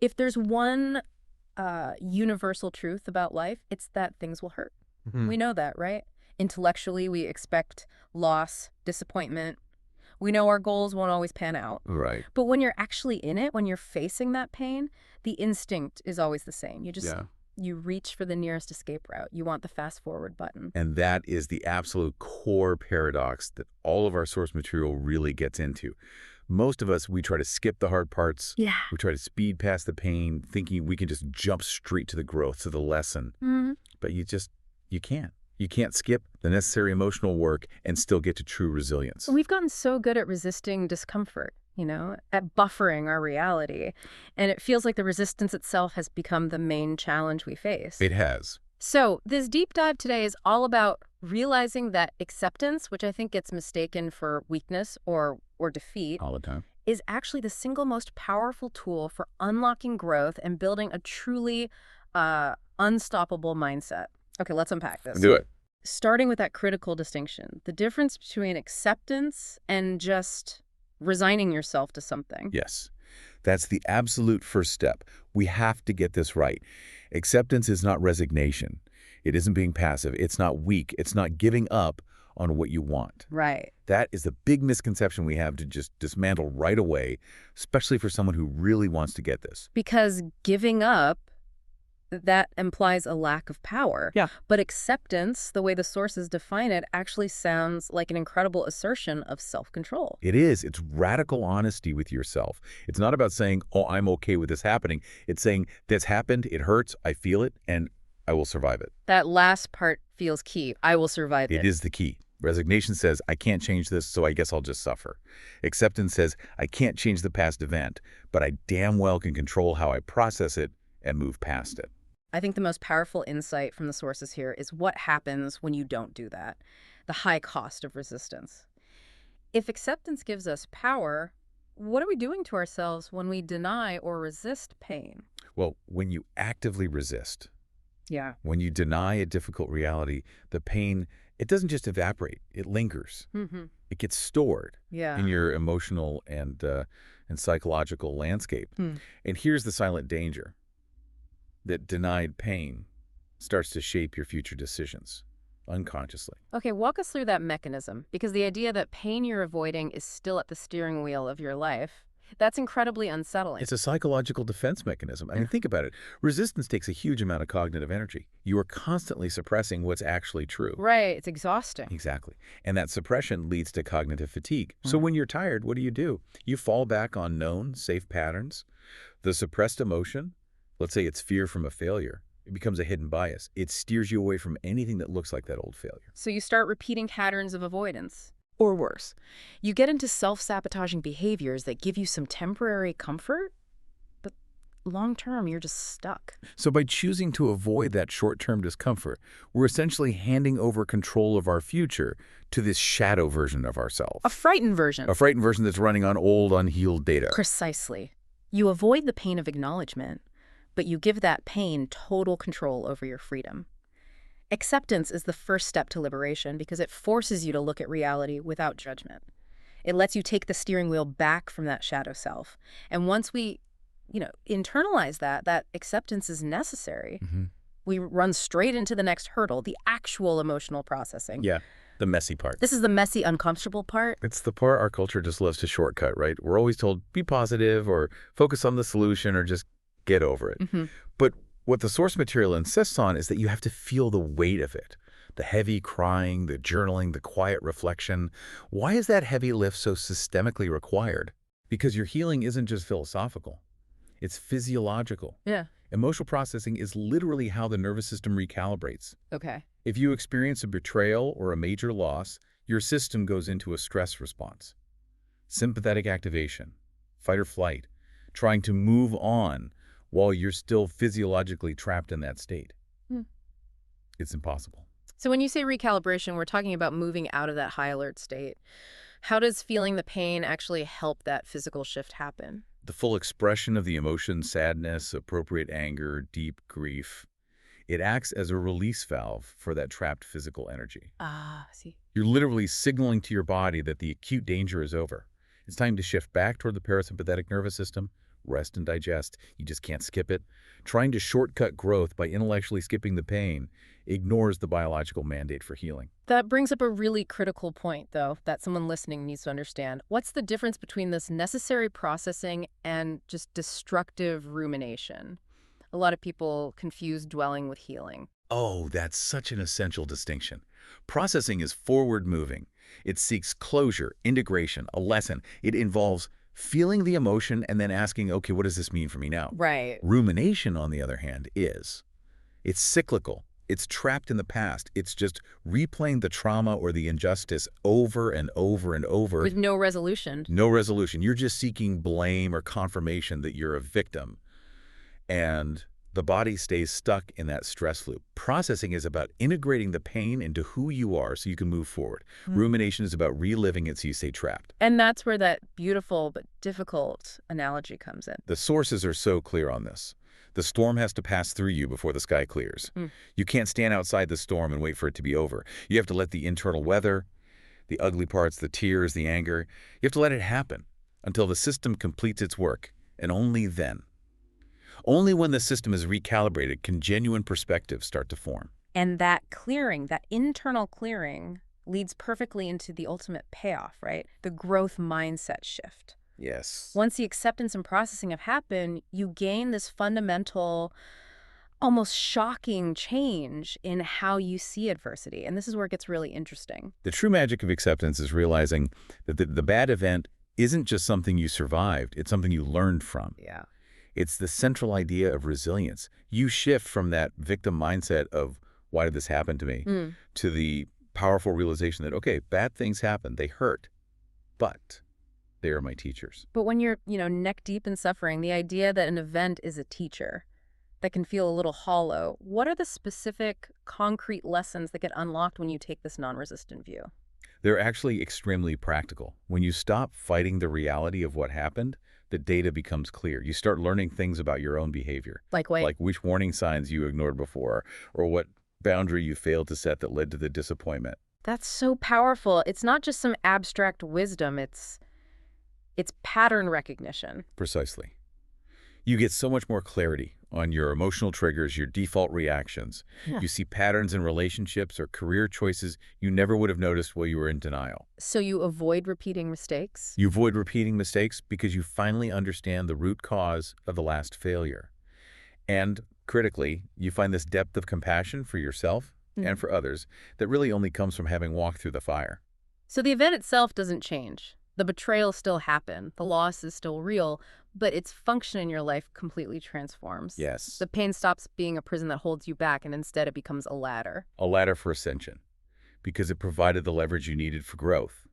If there's one universal truth about life, it's that things will hurt. We know that, right? Intellectually, we expect loss, disappointment. We know our goals won't always pan out. Right. But when you're actually in it, when you're facing that pain, the instinct is always the same. You reach for the nearest escape route. You want the fast forward button. And that is the absolute core paradox that all of our source material really gets into. Most of us, we try to skip the hard parts. Yeah. We try to speed past the pain, thinking we can just jump straight to the growth, to the lesson. But you can't. You can't skip the necessary emotional work and still get to true resilience. We've gotten so good at resisting discomfort, at buffering our reality. And it feels like the resistance itself has become the main challenge we face. It has. So this deep dive today is all about realizing that acceptance, which I think gets mistaken for weakness or defeat, All the time. is actually the single most powerful tool for unlocking growth and building a truly unstoppable mindset. Okay, let's unpack this. Do it. Starting with that critical distinction, the difference between acceptance and just resigning yourself to something. Yes. That's the absolute first step. We have to get this right. Acceptance is not resignation. It isn't being passive. It's not weak. It's not giving up on what you want. Right. That is the big misconception we have to just dismantle right away, especially for someone who really wants to get this. Because giving up, that implies a lack of power. Yeah. But acceptance, the way the sources define it, actually sounds like an incredible assertion of self-control. It is. It's radical honesty with yourself. It's not about saying, oh, I'm okay with this happening. It's saying, this happened, it hurts, I feel it, and I will survive it. That last part feels key. I will survive it. It is the key. Resignation says, I can't change this, so I guess I'll just suffer. Acceptance says, I can't change the past event, but I damn well can control how I process it and move past it. I think the most powerful insight from the sources here is what happens when you don't do that, the high cost of resistance. If acceptance gives us power, what are we doing to ourselves when we deny or resist pain? Well, when you actively resist, Yeah. when you deny a difficult reality, the pain, it doesn't just evaporate, it lingers. It gets stored in your emotional and psychological landscape. And here's the silent danger. That denied pain starts to shape your future decisions unconsciously. Okay, walk us through that mechanism, because the idea that pain you're avoiding is still at the steering wheel of your life, that's incredibly unsettling. It's a psychological defense mechanism. I mean, think about it. Resistance takes a huge amount of cognitive energy. You are constantly suppressing what's actually true. Right, it's exhausting. Exactly. And that suppression leads to cognitive fatigue. So when you're tired, what do? You fall back on known, safe patterns. The suppressed emotion, let's say it's fear from a failure, it becomes a hidden bias. It steers you away from anything that looks like that old failure. So you start repeating patterns of avoidance. Or worse, you get into self-sabotaging behaviors that give you some temporary comfort, but long-term, you're just stuck. So by choosing to avoid that short-term discomfort, we're essentially handing over control of our future to this shadow version of ourselves. A frightened version. A frightened version that's running on old, unhealed data. Precisely. You avoid the pain of acknowledgement, but you give that pain total control over your freedom. Acceptance is the first step to liberation because it forces you to look at reality without judgment. It lets you take the steering wheel back from that shadow self. And once we, internalize that acceptance is necessary, we run straight into the next hurdle, the actual emotional processing. Yeah, the messy part. This is the messy, uncomfortable part. It's the part our culture just loves to shortcut, right? We're always told, be positive or focus on the solution or just get over it. But what the source material insists on is that you have to feel the weight of it. The heavy crying, the journaling, the quiet reflection. Why is that heavy lift so systemically required? Because your healing isn't just philosophical. It's physiological. Yeah. Emotional processing is literally how the nervous system recalibrates. Okay. If you experience a betrayal or a major loss, your system goes into a stress response. Sympathetic activation, fight or flight, trying to move on while you're still physiologically trapped in that state. It's impossible. So when you say recalibration, we're talking about moving out of that high alert state. How does feeling the pain actually help that physical shift happen? The full expression of the emotion, sadness, appropriate anger, deep grief, it acts as a release valve for that trapped physical energy. Ah, I see. You're literally signaling to your body that the acute danger is over. It's time to shift back toward the parasympathetic nervous system, rest and digest. You just can't skip it. Trying to shortcut growth by intellectually skipping the pain ignores the biological mandate for healing. That brings up a really critical point, though, that someone listening needs to understand. What's the difference between this necessary processing and just destructive rumination? A lot of people confuse dwelling with healing. Oh, that's such an essential distinction. Processing is forward-moving. It seeks closure, integration, a lesson. It involves feeling the emotion and then asking, okay, what does this mean for me now? Right. Rumination, on the other hand, it's cyclical. It's trapped in the past. It's just replaying the trauma or the injustice over and over and over. With no resolution. No resolution. You're just seeking blame or confirmation that you're a victim. And the body stays stuck in that stress loop. Processing is about integrating the pain into who you are so you can move forward. Rumination is about reliving it so you stay trapped. And that's where that beautiful but difficult analogy comes in. The sources are so clear on this. The storm has to pass through you before the sky clears. You can't stand outside the storm and wait for it to be over. You have to let the internal weather, the ugly parts, the tears, the anger, you have to let it happen until the system completes its work, and only then. Only when the system is recalibrated can genuine perspectives start to form. And that clearing, that internal clearing, leads perfectly into the ultimate payoff, right? The growth mindset shift. Yes. Once the acceptance and processing have happened, you gain this fundamental, almost shocking change in how you see adversity. And this is where it gets really interesting. The true magic of acceptance is realizing that the bad event isn't just something you survived, it's something you learned from. Yeah. It's the central idea of resilience. You shift from that victim mindset of, why did this happen to me, to the powerful realization that, okay, bad things happen, they hurt, but they are my teachers. But when you're, neck deep in suffering, the idea that an event is a teacher that can feel a little hollow, what are the specific, concrete lessons that get unlocked when you take this non-resistant view? They're actually extremely practical. When you stop fighting the reality of what happened, the data becomes clear. You start learning things about your own behavior. Like what? Like which warning signs you ignored before, or what boundary you failed to set that led to the disappointment. That's so powerful. It's not just some abstract wisdom. It's pattern recognition. Precisely. You get so much more clarity on your emotional triggers, your default reactions. Yeah. You see patterns in relationships or career choices you never would have noticed while you were in denial. So you avoid repeating mistakes? You avoid repeating mistakes because you finally understand the root cause of the last failure. And critically, you find this depth of compassion for yourself and for others that really only comes from having walked through the fire. So the event itself doesn't change. The betrayal still happened. The loss is still real, but its function in your life completely transforms. Yes. The pain stops being a prison that holds you back, and instead it becomes a ladder. A ladder for ascension, because it provided the leverage you needed for growth.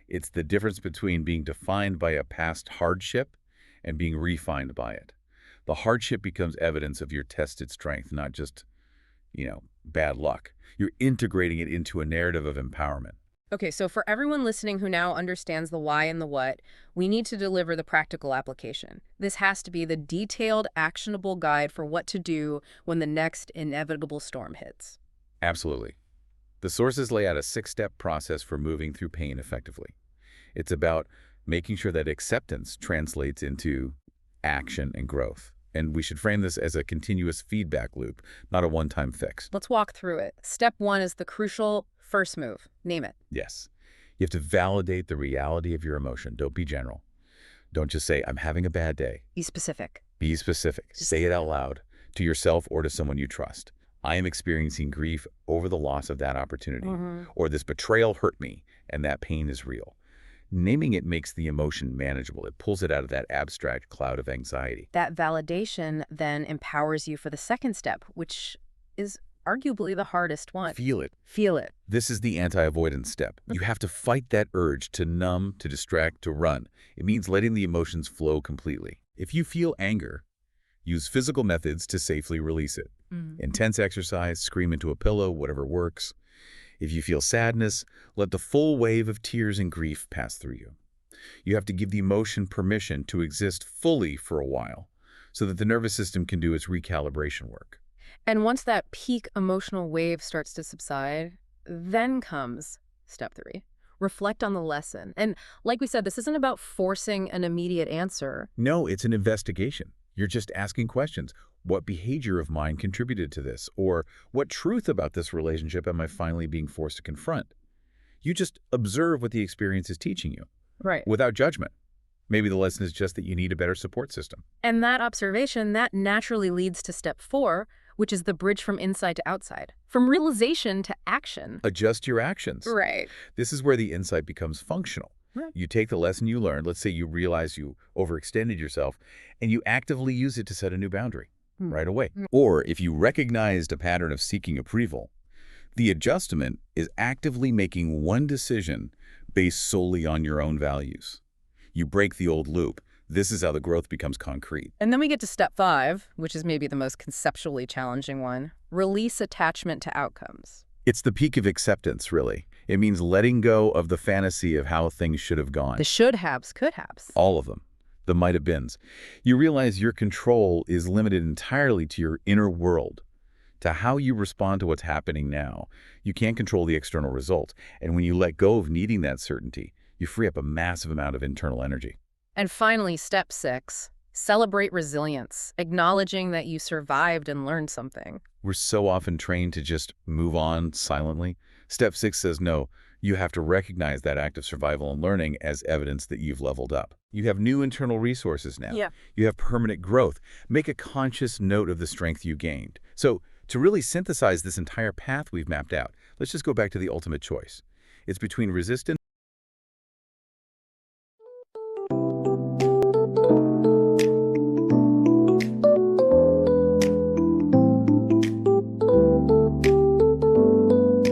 It's the difference between being defined by a past hardship and being refined by it. The hardship becomes evidence of your tested strength, not just, bad luck. You're integrating it into a narrative of empowerment. Okay, so for everyone listening who now understands the why and the what, we need to deliver the practical application. This has to be the detailed, actionable guide for what to do when the next inevitable storm hits. Absolutely. The sources lay out a 6-step process for moving through pain effectively. It's about making sure that acceptance translates into action and growth. And we should frame this as a continuous feedback loop, not a one-time fix. Let's walk through it. Step 1 is the crucial first move. Name it. Yes. You have to validate the reality of your emotion. Don't be general. Don't just say, I'm having a bad day. Be specific. Be specific. Say it out loud to yourself or to someone you trust. I am experiencing grief over the loss of that opportunity. Or this betrayal hurt me, and that pain is real. Naming it makes the emotion manageable. It pulls it out of that abstract cloud of anxiety. That validation then empowers you for the second step, which is arguably the hardest one. Feel it. Feel it. This is the anti-avoidance step. You have to fight that urge to numb, to distract, to run. It means letting the emotions flow completely. If you feel anger, use physical methods to safely release it. Intense exercise, scream into a pillow, whatever works. If you feel sadness, let the full wave of tears and grief pass through you. You have to give the emotion permission to exist fully for a while so that the nervous system can do its recalibration work. And once that peak emotional wave starts to subside, then comes step 3, reflect on the lesson. And like we said, this isn't about forcing an immediate answer. No, it's an investigation. You're just asking questions. What behavior of mine contributed to this? Or what truth about this relationship am I finally being forced to confront? You just observe what the experience is teaching you. Right. Without judgment. Maybe the lesson is just that you need a better support system. And that observation, that naturally leads to step 4, which is the bridge from inside to outside, from realization to action. Adjust your actions. Right. This is where the insight becomes functional. Right. You take the lesson you learned, let's say you realize you overextended yourself, and you actively use it to set a new boundary right away. Or if you recognized a pattern of seeking approval, the adjustment is actively making one decision based solely on your own values. You break the old loop. This is how the growth becomes concrete. And then we get to step 5, which is maybe the most conceptually challenging one. Release attachment to outcomes. It's the peak of acceptance, really. It means letting go of the fantasy of how things should have gone. The should-haves, could-haves. All of them. The might-have-beens. You realize your control is limited entirely to your inner world, to how you respond to what's happening now. You can't control the external result. And when you let go of needing that certainty, you free up a massive amount of internal energy. And finally, step 6, celebrate resilience, acknowledging that you survived and learned something. We're so often trained to just move on silently. Step 6 says no. You have to recognize that act of survival and learning as evidence that you've leveled up. You have new internal resources now. Yeah. You have permanent growth. Make a conscious note of the strength you gained. So to really synthesize this entire path we've mapped out, let's just go back to the ultimate choice. It's between resistance